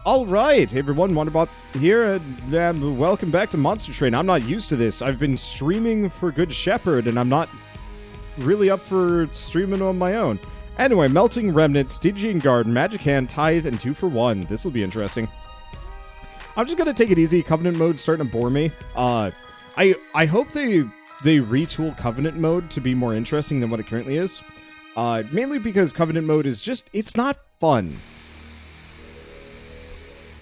Alright, everyone, Wonderbot here, and welcome back to Monster Train. I'm not used to this. I've been streaming for Good Shepherd, and I'm not really up for streaming on my own. Anyway, Melting Remnant, Stygian Guard, Magic Hand, Tithe, and 2 for 1. This will be interesting. I'm just gonna take it easy. Covenant mode starting to bore me. I hope they retool Covenant mode to be more interesting than what it currently is. Mainly because Covenant mode is just, it's not fun.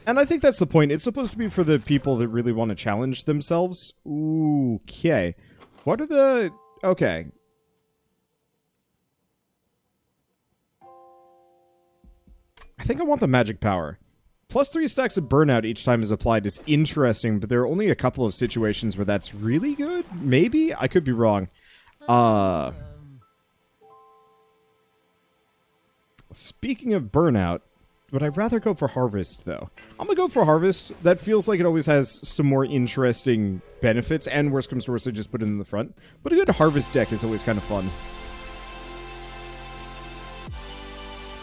And I think that's the point. It's supposed to be for the people that really want to challenge themselves. Ooh, okay. What are the... Okay. I think I want the magic power. Plus 3 stacks of burnout each time is applied is interesting, but there are only a couple of situations where that's really good? Maybe? I could be wrong. Speaking of burnout, would I rather go for Harvest, though? I'm gonna go for Harvest. That feels like it always has some more interesting benefits, and worst comes to worst, I just put it in the front. But a good Harvest deck is always kind of fun.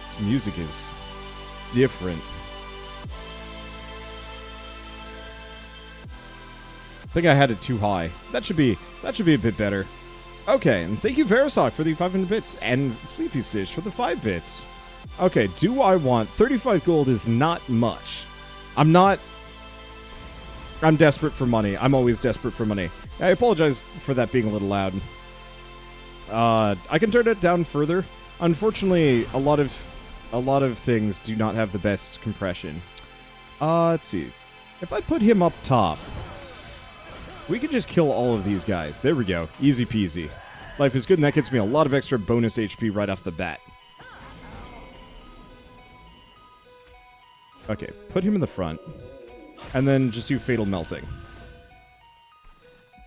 This music is different. I think I had it too high. That should be a bit better. Okay, and thank you, Verisok, for the 500 bits, and Sleepy Stitch for the 5 bits. Okay, do I want... 35 gold is not much. I'm desperate for money. I'm always desperate for money. I apologize for that being a little loud. I can turn it down further. Unfortunately, a lot of things do not have the best compression. Let's see. If I put him up top, we could just kill all of these guys. There we go. Easy peasy. Life is good, and that gets me a lot of extra bonus HP right off the bat. Okay, put him in the front. And then just do Fatal Melting.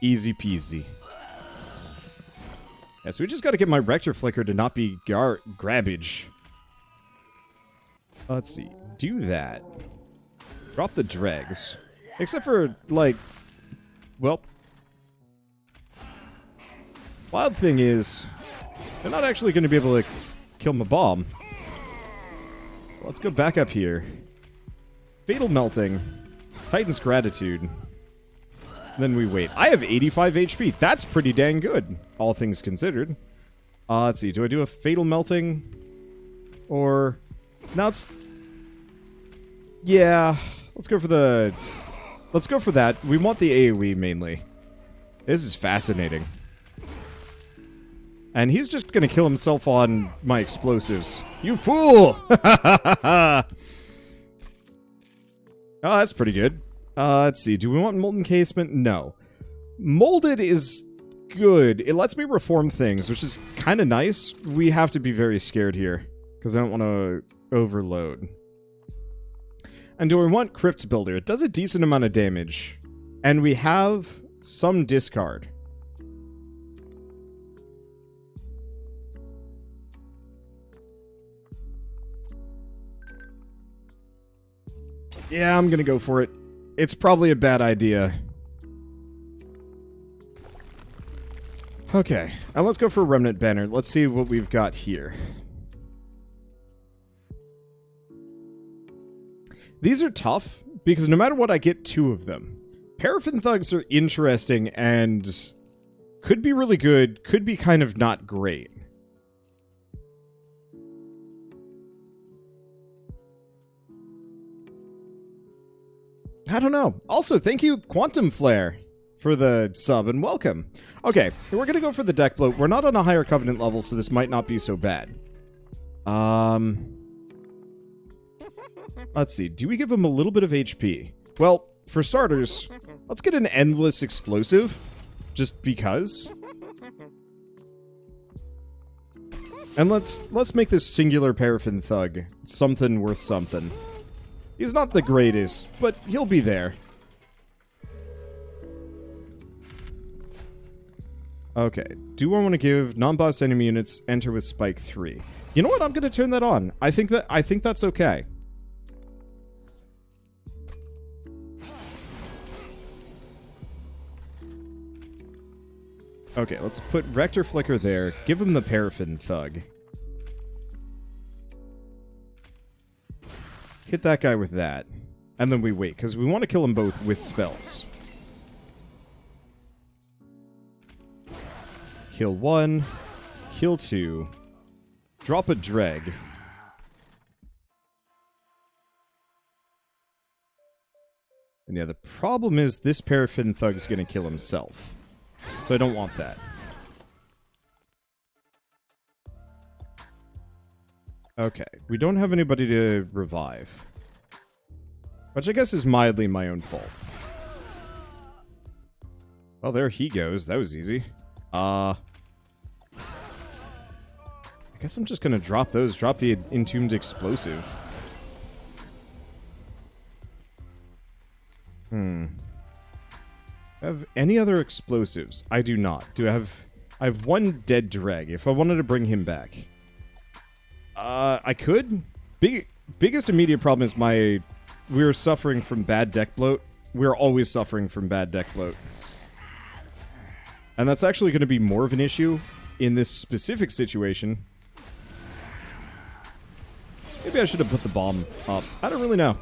Easy peasy. Yeah, so we just gotta get my Rector Flicker to not be grabbage. Let's see. Do that. Drop the dregs. Except for, like... Well... Wild thing is... They're not actually gonna be able to kill my bomb. Let's go back up here. Fatal Melting. Titan's Gratitude. Then we wait. I have 85 HP. That's pretty dang good, all things considered. Let's see. Do I do a Fatal Melting? Or... Now it's... Yeah. Let's go for the... Let's go for that. We want the AoE mainly. This is fascinating. And he's just gonna kill himself on my explosives. You fool! Oh, that's pretty good. Let's see. Do we want Molten Casement? No. Molded is good. It lets me reform things, which is kind of nice. We have to be very scared here, because I don't want to overload. And do we want Crypt Builder? It does a decent amount of damage. And we have some discard. Yeah, I'm gonna go for it. It's probably a bad idea. Okay, and let's go for a Remnant Banner. Let's see what we've got here. These are tough, because no matter what, I get 2 of them. Paraffin Thugs are interesting, and could be really good, could be kind of not great. I don't know. Also, thank you, Quantum Flare, for the sub, and welcome. Okay, we're gonna go for the deck bloat. We're not on a higher Covenant level, so this might not be so bad. Let's see. Do we give him a little bit of HP? Well, for starters, let's get an Endless Explosive, just because. And let's make this singular Paraffin Thug something worth something. He's not the greatest, but he'll be there. Okay, do I want to give non-boss enemy units enter with Spike 3? You know what? I'm going to turn that on. I think that's okay. Okay, let's put Rector Flicker there. Give him the Paraffin Thug. Hit that guy with that. And then we wait, because we want to kill them both with spells. Kill 1, kill 2, drop a dreg. And yeah, the problem is this Paraffin Thug's going to kill himself. So I don't want that. Okay, we don't have anybody to revive. Which I guess is mildly my own fault. Well, there he goes. That was easy. I guess I'm just gonna drop those. Drop the Entombed Explosive. Have any other explosives? I do not. Do I have... I have one dead dreg. If I wanted to bring him back. I could. Biggest immediate problem is we're suffering from bad deck bloat. We're always suffering from bad deck bloat. And that's actually going to be more of an issue in this specific situation. Maybe I should have put the bomb up. I don't really know.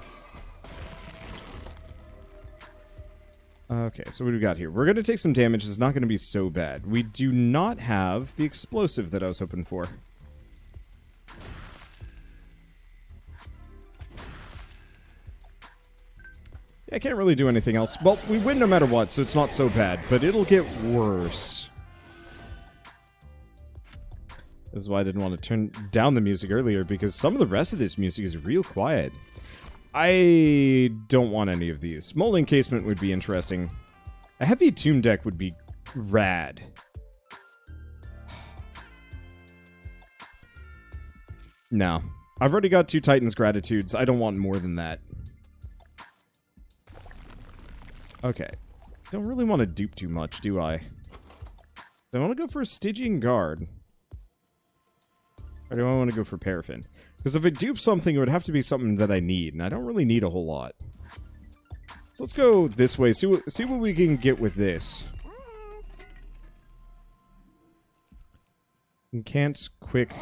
Okay, so what do we got here? We're going to take some damage. It's not going to be so bad. We do not have the explosive that I was hoping for. I can't really do anything else. Well, we win no matter what, so it's not so bad, but it'll get worse. This is why I didn't want to turn down the music earlier, because some of the rest of this music is real quiet. I don't want any of these. Mold Encasement would be interesting. A heavy tomb deck would be rad. No. I've already got 2 Titan's Gratitudes. I don't want more than that. Okay. Don't really want to dupe too much, do I? Do I want to go for a Stygian Guard? Or do I want to go for Paraffin? Because if I dupe something, it would have to be something that I need, and I don't really need a whole lot. So let's go this way, see what we can get with this. Incant, quick.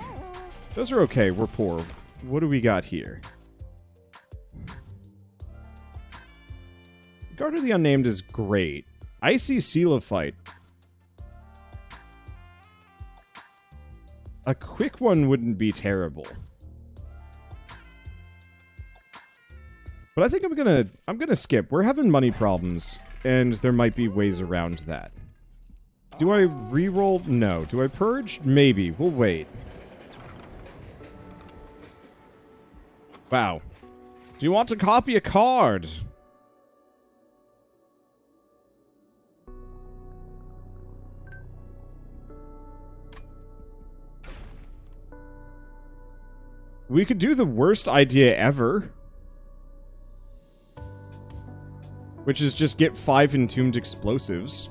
Those are okay, we're poor. What do we got here? Guard of the Unnamed is great. Icy Seal of Fight. A quick one wouldn't be terrible. But I think I'm gonna skip. We're having money problems, and there might be ways around that. Do I reroll? No. Do I purge? Maybe. We'll wait. Wow. Do you want to copy a card? We could do the worst idea ever. Which is just get 5 Entombed Explosives.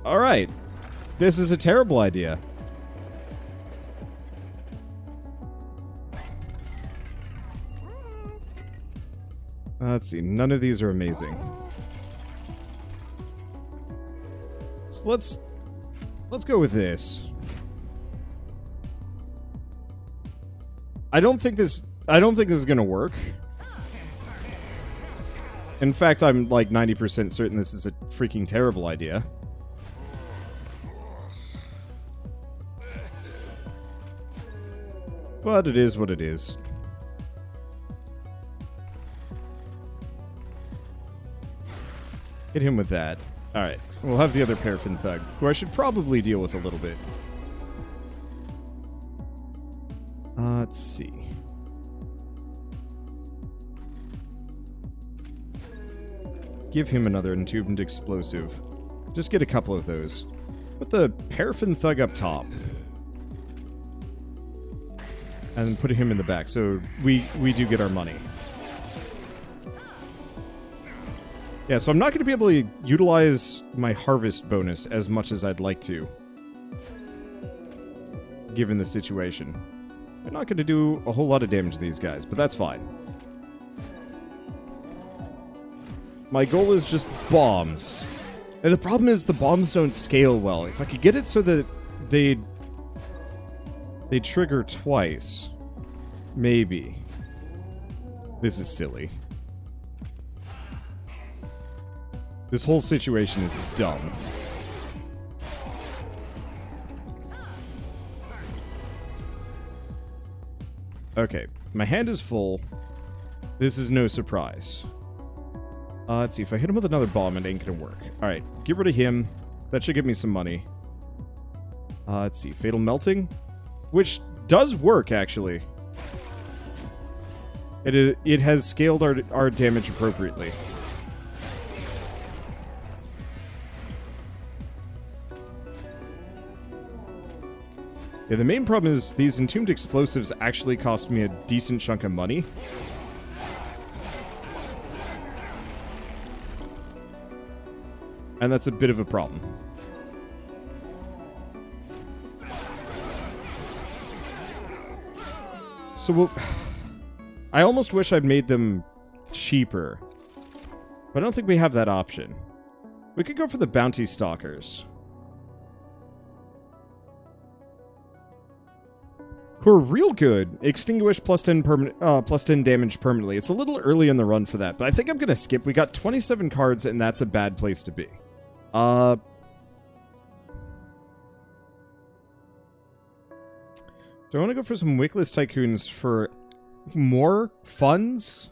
Alright. This is a terrible idea. Let's see. None of these are amazing. So let's go with this. I don't think this is gonna work. In fact, I'm like 90% certain this is a freaking terrible idea. But it is what it is. Hit him with that. Alright, we'll have the other Paraffin Thug, who I should probably deal with a little bit. Let's see. Give him another Entombed Explosive. Just get a couple of those. Put the Paraffin Thug up top. And put him in the back, so we do get our money. Yeah, so I'm not going to be able to utilize my harvest bonus as much as I'd like to, given the situation. I'm not going to do a whole lot of damage to these guys, but that's fine. My goal is just bombs. And the problem is the bombs don't scale well. If I could get it so that they trigger twice, maybe. This is silly. This whole situation is dumb. Okay, my hand is full. This is no surprise. Let's see, if I hit him with another bomb, it ain't gonna work. Alright, get rid of him. That should give me some money. Let's see, Fatal Melting, which does work, actually. It has scaled our damage appropriately. Yeah, the main problem is these entombed explosives actually cost me a decent chunk of money. And that's a bit of a problem. So, I almost wish I'd made them cheaper. But I don't think we have that option. We could go for the Bounty Stalkers, who are real good. Extinguish plus 10 damage permanently. It's a little early in the run for that, but I think I'm going to skip. We got 27 cards, and that's a bad place to be. Do I want to go for some Wickless Tycoons for more funds?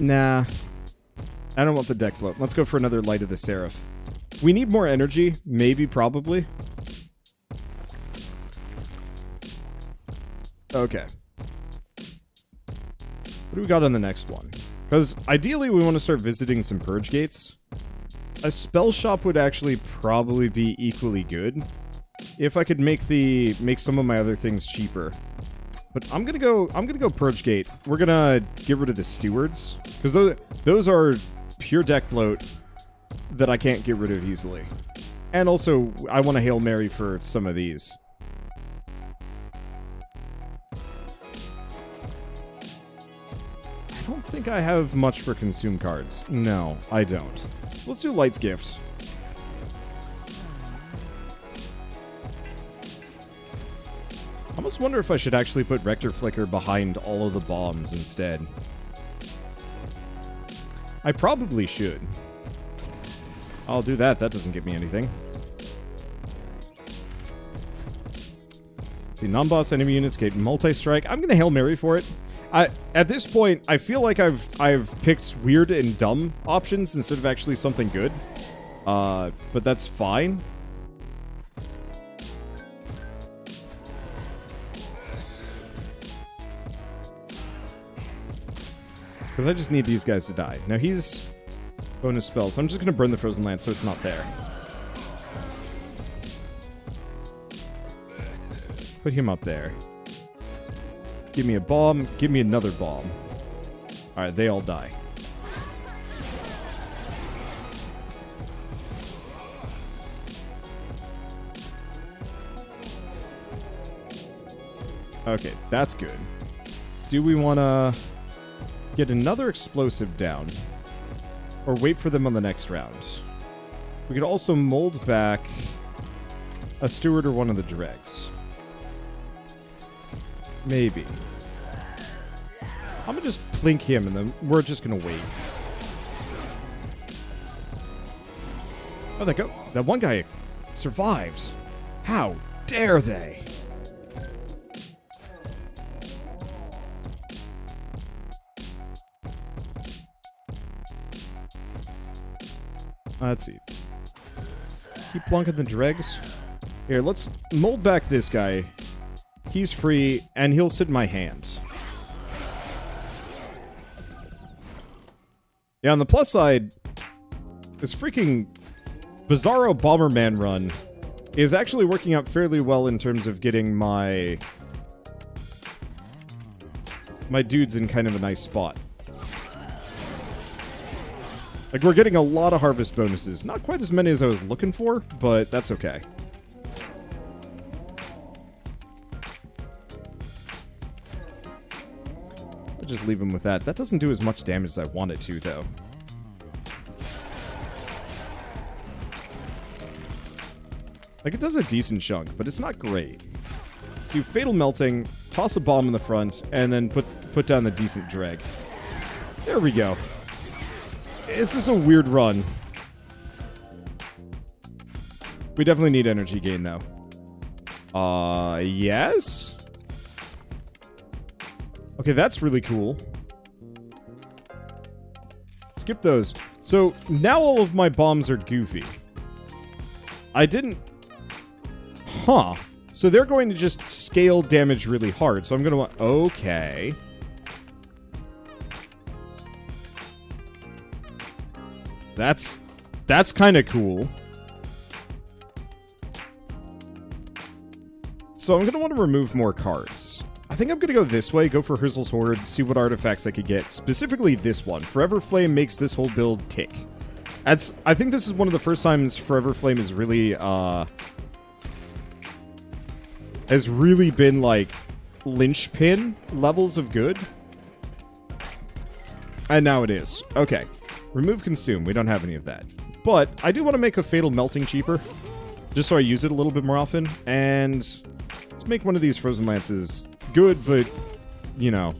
Nah. I don't want the deck float. Let's go for another Light of the Seraph. We need more energy. Maybe, probably. Okay. What do we got on the next one? Because ideally we want to start visiting some Purge Gates. A spell shop would actually probably be equally good if I could make some of my other things cheaper. But I'm gonna go Purge Gate. We're gonna get rid of the Stewards, because those are pure deck bloat that I can't get rid of easily. And also, I want a Hail Mary for some of these. I don't think I have much for consume cards. No, I don't. So let's do Light's Gift. I almost wonder if I should actually put Rector Flicker behind all of the bombs instead. I probably should. I'll do that. That doesn't give me anything. Let's see, non-boss enemy units get multi-strike. I'm gonna Hail Mary for it. At this point, I feel like I've picked weird and dumb options instead of actually something good. But that's fine. Because I just need these guys to die. Now he's bonus spell, so I'm just going to burn the Frozen Lance so it's not there. Put him up there. Give me a bomb. Give me another bomb. Alright, they all die. Okay, that's good. Do we want to get another explosive down? Or wait for them on the next round? We could also mold back a Steward or one of the Dregs. Maybe. I'm gonna just plink him and then we're just gonna wait. Oh, that one guy survived. How dare they? Let's see. Keep plunking the Dregs. Here, let's mold back this guy. He's free, and he'll sit in my hands. Yeah, on the plus side, this freaking Bizarro Bomberman run is actually working out fairly well in terms of getting my dudes in kind of a nice spot. Like, we're getting a lot of harvest bonuses. Not quite as many as I was looking for, but that's okay. I'll just leave him with that. That doesn't do as much damage as I want it to, though. Like, it does a decent chunk, but it's not great. Do Fatal Melting, toss a bomb in the front, and then put down the decent drag. There we go. This is a weird run. We definitely need energy gain, though. Yes? Okay, that's really cool. Skip those. So, now all of my bombs are goofy. I didn't... Huh. So they're going to just scale damage really hard. So I'm going to want... Okay. That's kind of cool. So I'm going to want to remove more cards. I think I'm going to go this way, go for Hirzel's Horde, see what artifacts I could get. Specifically this one. Forever Flame makes this whole build tick. I think this is one of the first times Forever Flame is really, has really been, like, linchpin levels of good. And now it is. Okay. Remove Consume. We don't have any of that. But I do want to make a Fatal Melting cheaper, just so I use it a little bit more often. And let's make one of these Frozen Lances good, but, you know,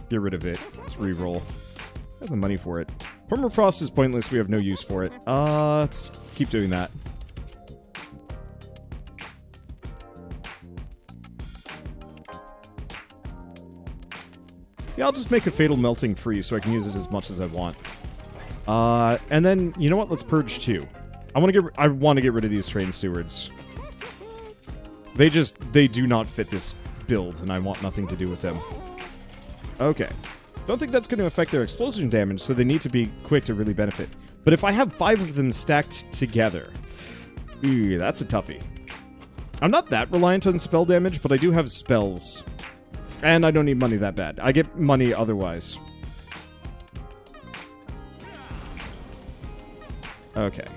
get rid of it. Let's reroll. I have the money for it. Permafrost is pointless. We have no use for it. Let's keep doing that. Yeah, I'll just make a Fatal Melting free so I can use it as much as I want. And then, you know what? Let's purge 2. I want to get rid of these Train Stewards. They do not fit this build, and I want nothing to do with them. Okay. Don't think that's going to affect their explosion damage, so they need to be quick to really benefit. But if I have 5 of them stacked together... Ooh, that's a toughie. I'm not that reliant on spell damage, but I do have spells. And I don't need money that bad. I get money otherwise. Okay.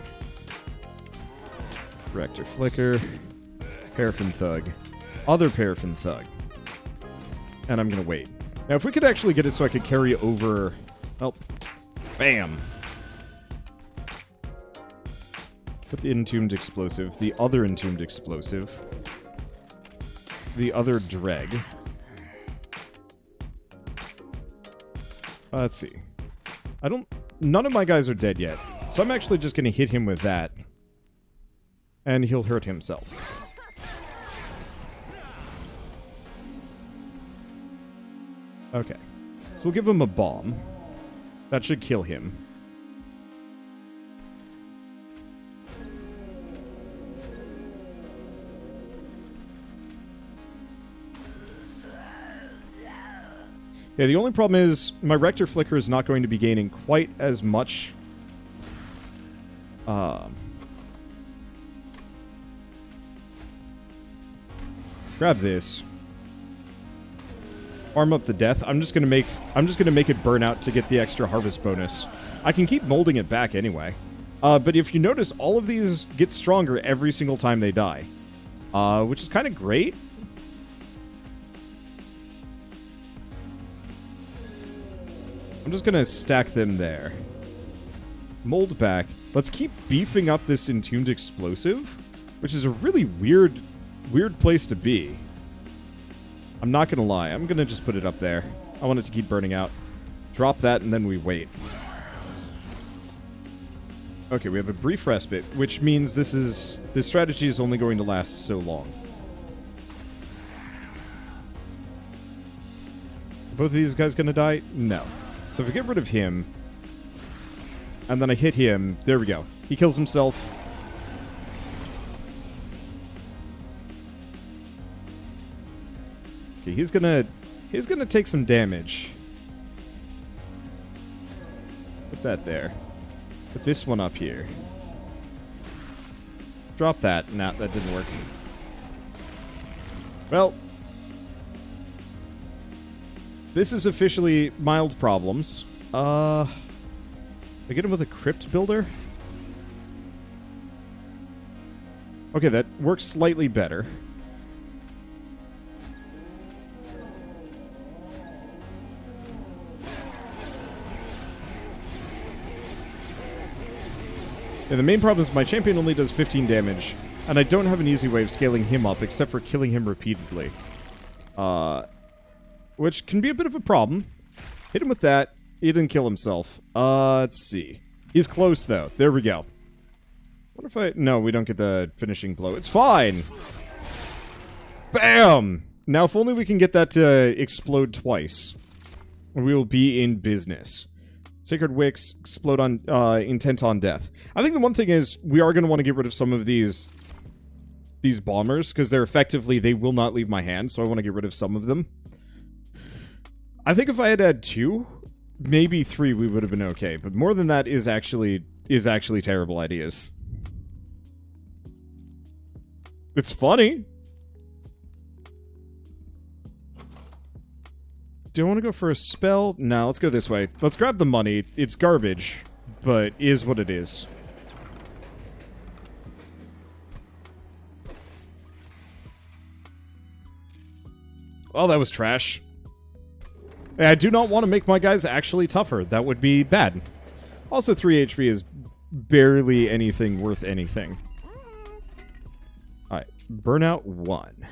Rector Flicker. Paraffin Thug. Other Paraffin Thug. And I'm gonna wait. Now, if we could actually get it so I could carry over... Oh. Bam! Put the Entombed Explosive. The other Entombed Explosive. The other Dreg. Let's see. None of my guys are dead yet. So I'm actually just gonna hit him with that. And he'll hurt himself. Okay. So we'll give him a bomb. That should kill him. Yeah, the only problem is my Rector Flicker is not going to be gaining quite as much. Grab this. Arm up the death. I'm just gonna make it burn out to get the extra harvest bonus. I can keep molding it back anyway. But if you notice, all of these get stronger every single time they die. Which is kind of great. I'm just gonna stack them there. Mold back. Let's keep beefing up this Entombed Explosive, which is a really weird place to be. I'm not gonna lie. I'm gonna just put it up there. I want it to keep burning out. Drop that, and then we wait. Okay, we have a brief respite, which means this strategy is only going to last so long. Are both of these guys gonna die? No. So if we get rid of him, and then I hit him, there we go. He kills himself. Okay, he's gonna take some damage. Put that there. Put this one up here. Drop that. Nah, that didn't work. Well, this is officially mild problems. I get him with a crypt builder? Okay, that works slightly better. Yeah, the main problem is my champion only does 15 damage, and I don't have an easy way of scaling him up except for killing him repeatedly. Which can be a bit of a problem. Hit him with that. He didn't kill himself. Let's see. He's close, though. There we go. What if I... No, we don't get the finishing blow. It's fine! Bam! Now, if only we can get that to explode twice, we will be in business. Sacred Wicks, explode on, intent on death. I think the one thing is, we are going to want to get rid of some of these bombers, because they're effectively, they will not leave my hand, so I want to get rid of some of them. I think if I had had 2, maybe 3, we would have been okay, but more than that is actually terrible ideas. It's funny. Do I want to go for a spell? No, let's go this way. Let's grab the money. It's garbage, but is what it is. Oh, that was trash. I do not want to make my guys actually tougher. That would be bad. Also, 3 HP is barely anything worth anything. Alright, burnout 1.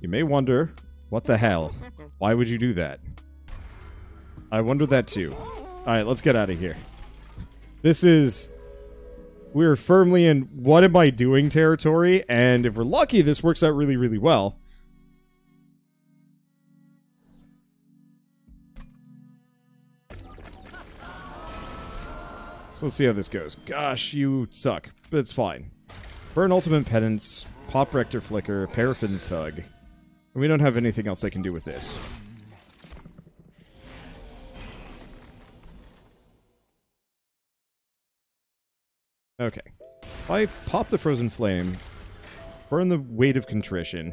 You may wonder, what the hell? Why would you do that? I wonder that too. Alright, let's get out of here. This is... We're firmly in what am I doing territory, and if we're lucky, this works out really, really well. So let's see how this goes. Gosh, you suck, but it's fine. Burn Ultimate Penance, Pop Rector Flicker, Paraffin Thug. And we don't have anything else I can do with this. Okay. If I pop the Frozen Flame, burn the Weight of Contrition,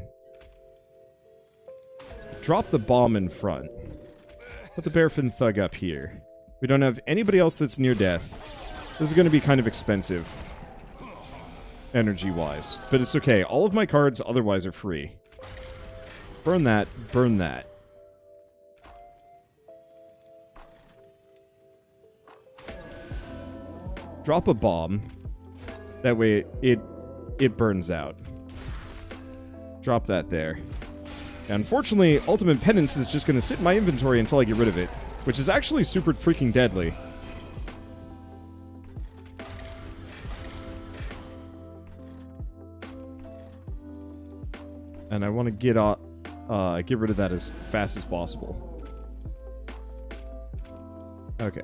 drop the bomb in front, put the Paraffin Thug up here. We don't have anybody else that's near death. This is going to be kind of expensive, energy-wise. But it's okay. All of my cards otherwise are free. Burn that. Burn that. Drop a bomb. That way it burns out. Drop that there. And unfortunately, Ultimate Penance is just going to sit in my inventory until I get rid of it. Which is actually super freaking deadly. And I want to get rid of that as fast as possible. Okay.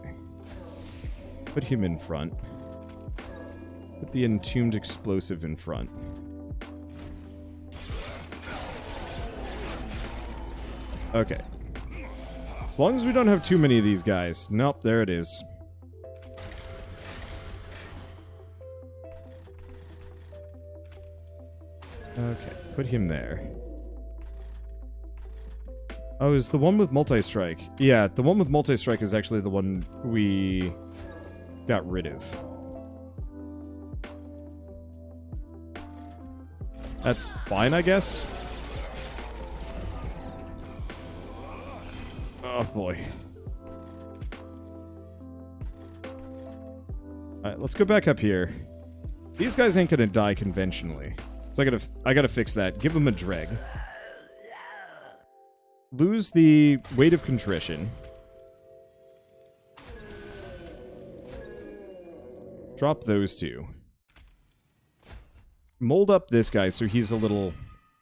Put him in front. Put the Entombed Explosive in front. Okay. As long as we don't have too many of these guys. Nope, there it is. Okay, put him there. Oh, is the one with multi-strike? Yeah, the one with multi-strike is actually the one we got rid of. That's fine, I guess. Oh boy. Alright, let's go back up here. These guys ain't gonna die conventionally. So I gotta fix that. Give them a dreg. Lose the Weight of Contrition. Drop those two. Mold up this guy so he's a little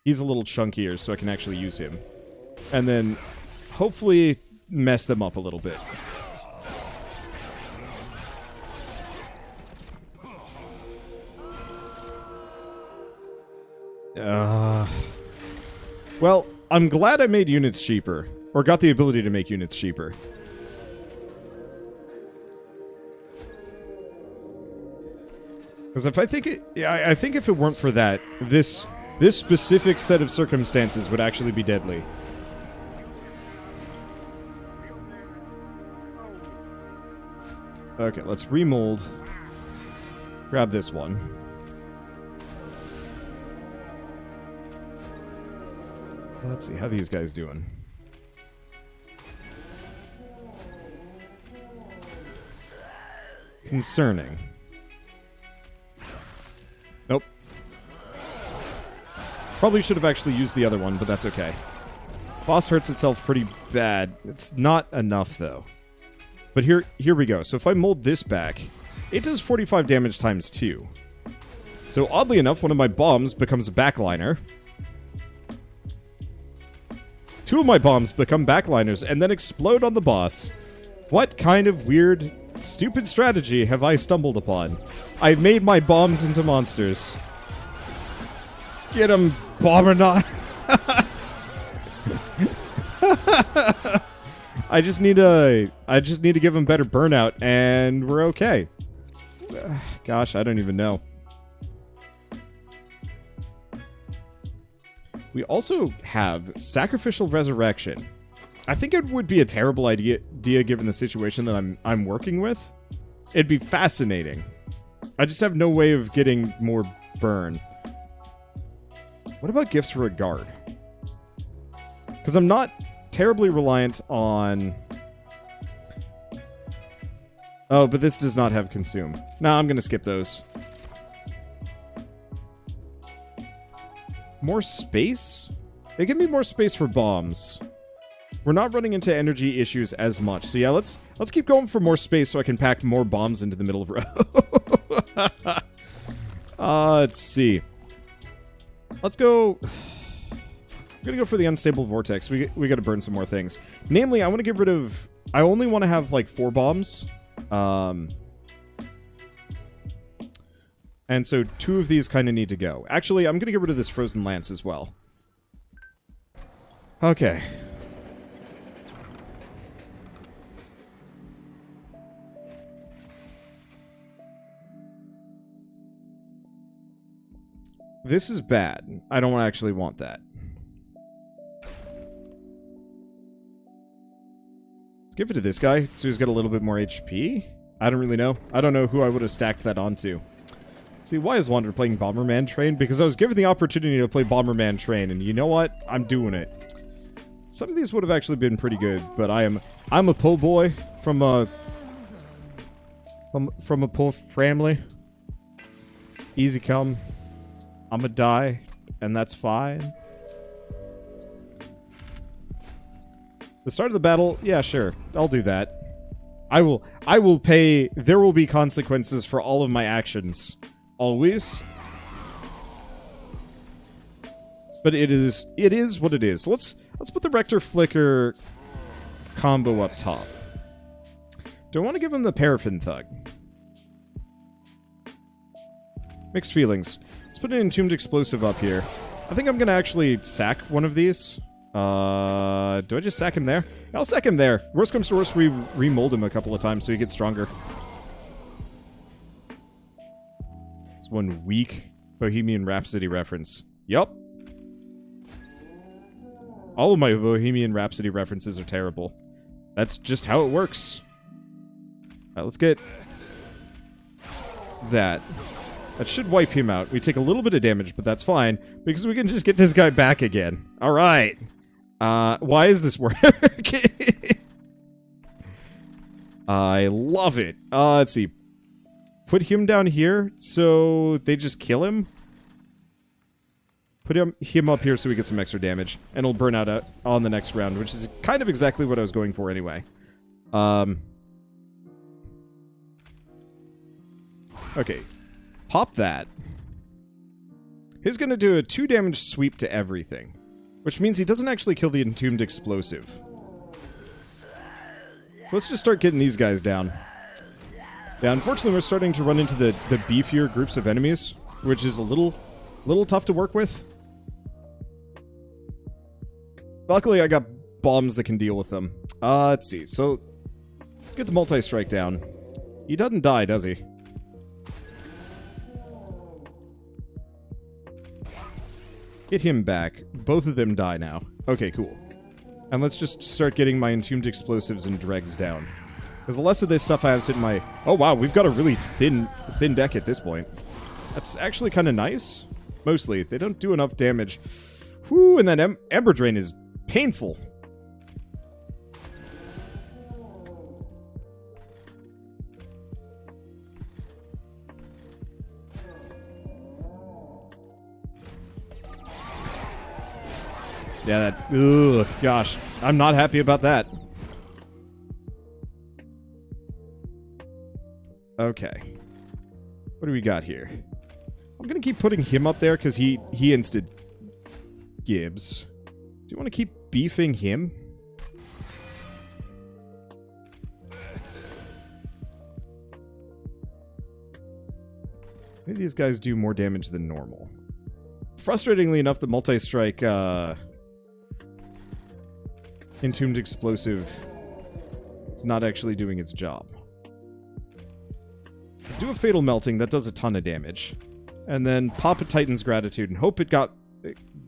chunkier so I can actually use him. And then hopefully mess them up a little bit. Well, I'm glad I made units cheaper. Or got the ability to make units cheaper. Because if I think it... Yeah, I think if it weren't for that, this specific set of circumstances would actually be deadly. Okay, let's remold. Grab this one. Let's see, how these guys doing? Concerning. Nope. Probably should have actually used the other one, but that's okay. Boss hurts itself pretty bad. It's not enough, though. But here we go. So if I mold this back, it does 45 damage times 2. So oddly enough, one of my bombs becomes a backliner. 2 of my bombs become backliners and then explode on the boss. What kind of weird, stupid strategy have I stumbled upon? I've made my bombs into monsters. Get 'em, Bombernauts! I just need to give him better burnout, and we're okay. Gosh, I don't even know. We also have Sacrificial Resurrection. I think it would be a terrible idea given the situation that I'm working with. It'd be fascinating. I just have no way of getting more burn. What about Gifts for a Guard? Because I'm not terribly reliant on... Oh, but this does not have Consume. Nah, I'm going to skip those. More space? They give me more space for bombs. We're not running into energy issues as much. So yeah, let's keep going for more space so I can pack more bombs into the middle of the row. Let's see. Let's go... I'm gonna go for the Unstable Vortex. We gotta burn some more things. Namely, I want to get rid of... I only want to have, like, 4 bombs. And so 2 of these kind of need to go. Actually, I'm gonna get rid of this Frozen Lance as well. Okay. This is bad. I don't actually want that. Let's give it to this guy, so he's got a little bit more HP. I don't really know. I don't know who I would have stacked that onto. Let's see, why is Wander playing Bomberman Train? Because I was given the opportunity to play Bomberman Train, and you know what? I'm doing it. Some of these would have actually been pretty good, but I'm a po' boy from a poor family. Easy come. I'ma die, and that's fine. The start of the battle, yeah, sure. I'll do that. I will pay... There will be consequences for all of my actions. Always. But it is what it is. Let's put the Rector Flicker combo up top. Do I want to give him the Paraffin Thug? Mixed feelings. Let's put an Entombed Explosive up here. I think I'm going to actually sack one of these. Do I just sack him there? I'll sack him there. Worst comes to worst, we remold him a couple of times so he gets stronger. It's one weak Bohemian Rhapsody reference. Yup. All of my Bohemian Rhapsody references are terrible. That's just how it works. Alright, let's get that. That should wipe him out. We take a little bit of damage, but that's fine, because we can just get this guy back again. Alright. Why is this working? I love it. Let's see. Put him down here, so they just kill him. Put him up here so we get some extra damage, and he'll burn out on the next round, which is kind of exactly what I was going for anyway. Okay. Pop that. He's going to do a 2 damage sweep to everything, which means he doesn't actually kill the Entombed Explosive. So let's just start getting these guys down. Yeah, unfortunately we're starting to run into the beefier groups of enemies, which is a little tough to work with. Luckily, I got bombs that can deal with them. Let's see. So, let's get the multi-strike down. He doesn't die, does he? Get him back. Both of them die now. Okay, cool. And let's just start getting my entombed explosives and dregs down. Because the less of this stuff I have sitting in my... Oh, wow, we've got a really thin deck at this point. That's actually kind of nice. Mostly. They don't do enough damage. Whew, and then Ember Drain is painful. Yeah, that... Ugh, gosh. I'm not happy about that. Okay. What do we got here? I'm gonna keep putting him up there because he insted Gibbs. Do you want to keep beefing him? Maybe these guys do more damage than normal. Frustratingly enough, the multi-strike, Entombed Explosive is not actually doing its job. Do a Fatal Melting, that does a ton of damage. And then pop a Titan's Gratitude and hope it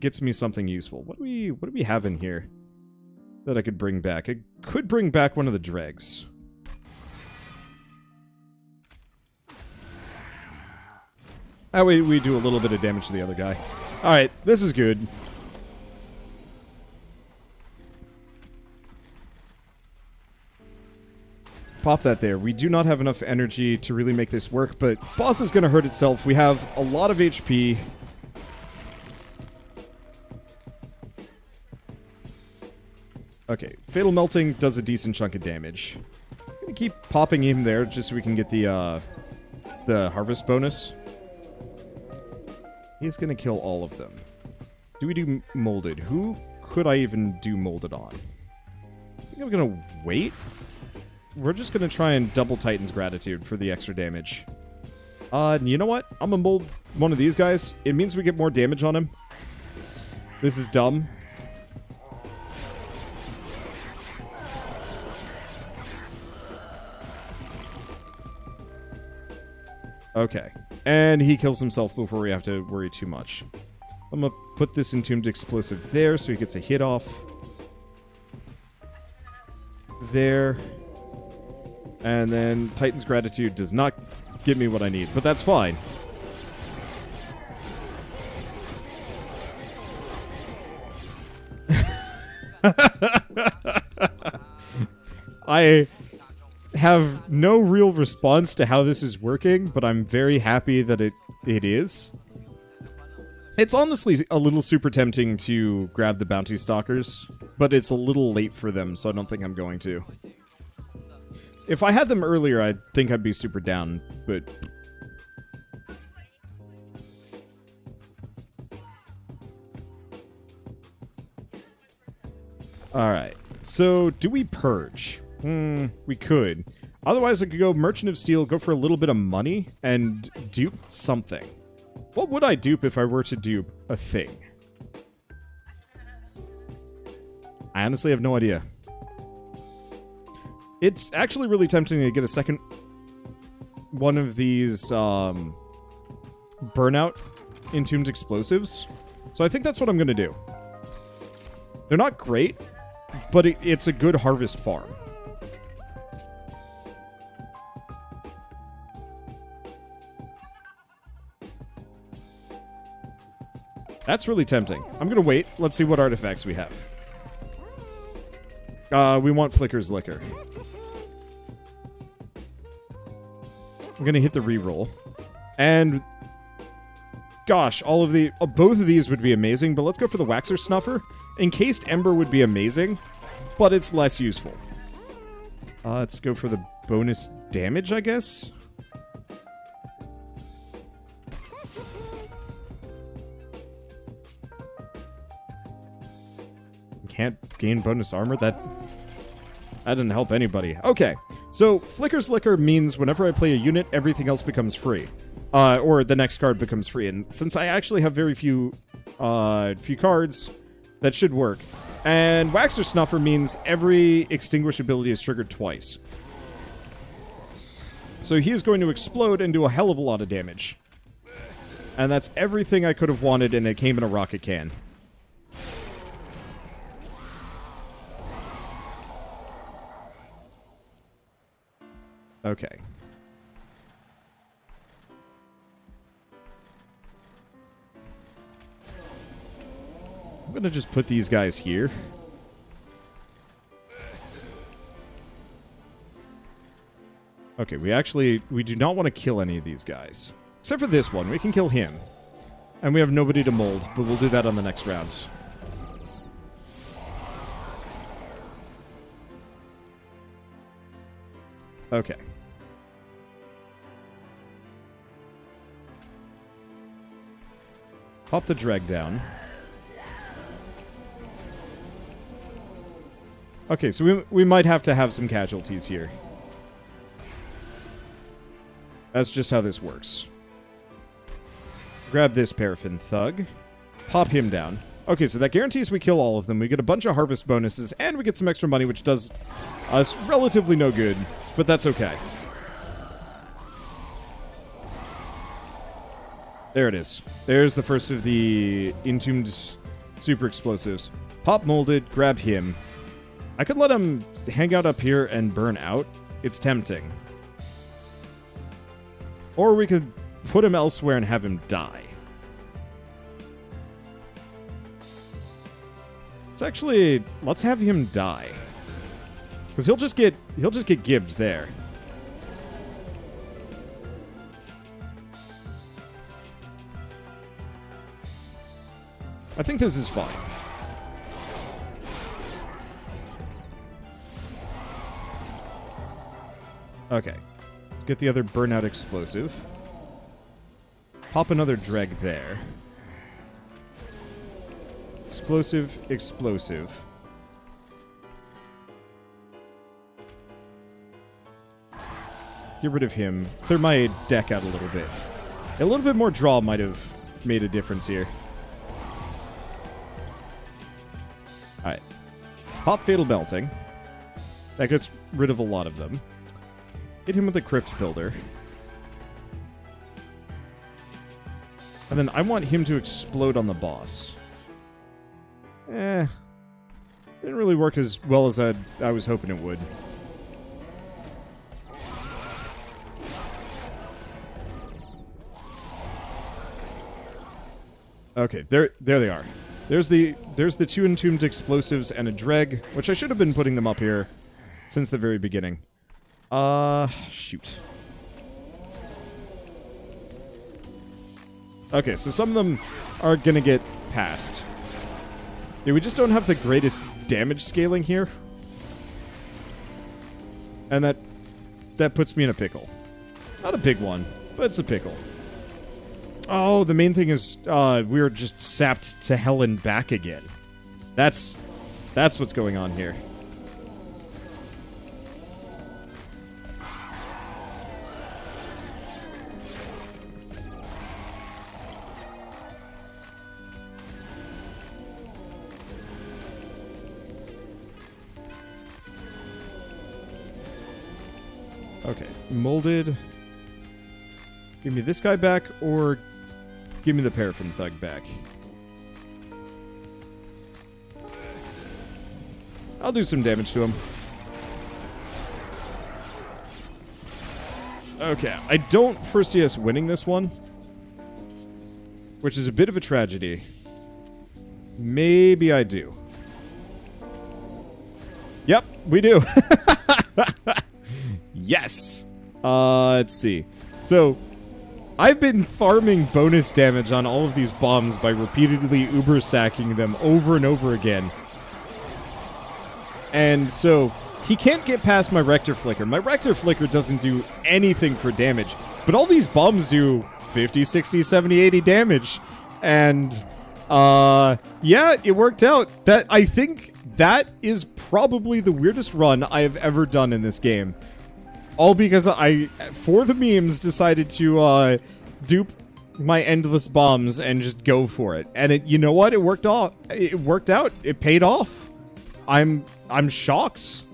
gets me something useful. What do we have in here that I could bring back? I could bring back one of the dregs. That way we do a little bit of damage to the other guy. Alright, this is good. Pop that there. We do not have enough energy to really make this work, but boss is going to hurt itself. We have a lot of HP. Okay, Fatal Melting does a decent chunk of damage. I'm going to keep popping him there just so we can get the harvest bonus. He's going to kill all of them. Do we do Molded? Who could I even do Molded on? I think I'm going to wait. We're just going to try and double Titan's Gratitude for the extra damage. You know what? I'm going to mold one of these guys. It means we get more damage on him. This is dumb. Okay. And he kills himself before we have to worry too much. I'm going to put this Entombed Explosive there so he gets a hit off. There. And then Titan's Gratitude does not give me what I need, but that's fine. I have no real response to how this is working, but I'm very happy that it is. It's honestly a little super tempting to grab the Bounty Stalkers, but it's a little late for them, so I don't think I'm going to. If I had them earlier, I think I'd be super down, but... Alright, so do we purge? We could. Otherwise, I could go Merchant of Steel, go for a little bit of money, and dupe something. What would I dupe if I were to dupe a thing? I honestly have no idea. It's actually really tempting to get a second one of these burnout Entombed Explosives. So I think that's what I'm going to do. They're not great, but it's a good harvest farm. That's really tempting. I'm going to wait. Let's see what artifacts we have. We want Flicker's Liquor. I'm going to hit the reroll. And... Gosh, all of the... both of these would be amazing, but let's go for the Waxer Snuffer. Encased Ember would be amazing, but it's less useful. Let's go for the bonus damage, I guess? Can't gain bonus armor? That didn't help anybody. Okay, so Flicker's Liquor means whenever I play a unit, everything else becomes free. Or the next card becomes free. And since I actually have very few cards, that should work. And Waxer Snuffer means every extinguish ability is triggered twice. So he is going to explode and do a hell of a lot of damage. And that's everything I could have wanted, and it came in a rocket can. Okay. I'm gonna just put these guys here. Okay, we do not want to kill any of these guys. Except for this one, we can kill him. And we have nobody to mold, but we'll do that on the next round. Okay. Pop the drag down. Okay, so we might have to have some casualties here. That's just how this works. Grab this paraffin thug. Pop him down. Okay, so that guarantees we kill all of them. We get a bunch of harvest bonuses, and we get some extra money, which does us relatively no good, but that's okay. There it is. There's the first of the entombed super explosives. Pop molded, grab him. I could let him hang out up here and burn out. It's tempting. Or we could put him elsewhere and have him die. Let's have him die. Because he'll just get gibbed there. I think this is fine. Okay. Let's get the other burnout explosive. Pop another dreg there. Explosive, explosive. Get rid of him. Clear my deck out a little bit. A little bit more draw might have made a difference here. Alright. Pop Fatal Belting. That gets rid of a lot of them. Hit him with a Crypt Builder. And then I want him to explode on the boss. Didn't really work as well as I was hoping it would. Okay, there they are. There's the two entombed explosives and a dreg, which I should have been putting them up here since the very beginning. Shoot. Okay, so some of them are gonna get passed. Yeah, we just don't have the greatest damage scaling here. And that puts me in a pickle. Not a big one, but it's a pickle. Oh, the main thing is we were just sapped to hell and back again. That's what's going on here. Okay, molded. Give me this guy back, or give me the paraffin thug back. I'll do some damage to him. Okay, I don't foresee us winning this one, which is a bit of a tragedy. Maybe I do. Yep, we do. Yes! Let's see. So, I've been farming bonus damage on all of these bombs by repeatedly uber-sacking them over and over again. And so, he can't get past my Rector Flicker. My Rector Flicker doesn't do anything for damage, but all these bombs do 50, 60, 70, 80 damage. And, yeah, it worked out. I think that is probably the weirdest run I have ever done in this game. All because I, for the memes, decided to dupe my endless bombs and just go for it. And you know what? It worked out. It worked out. It paid off. I'm shocked.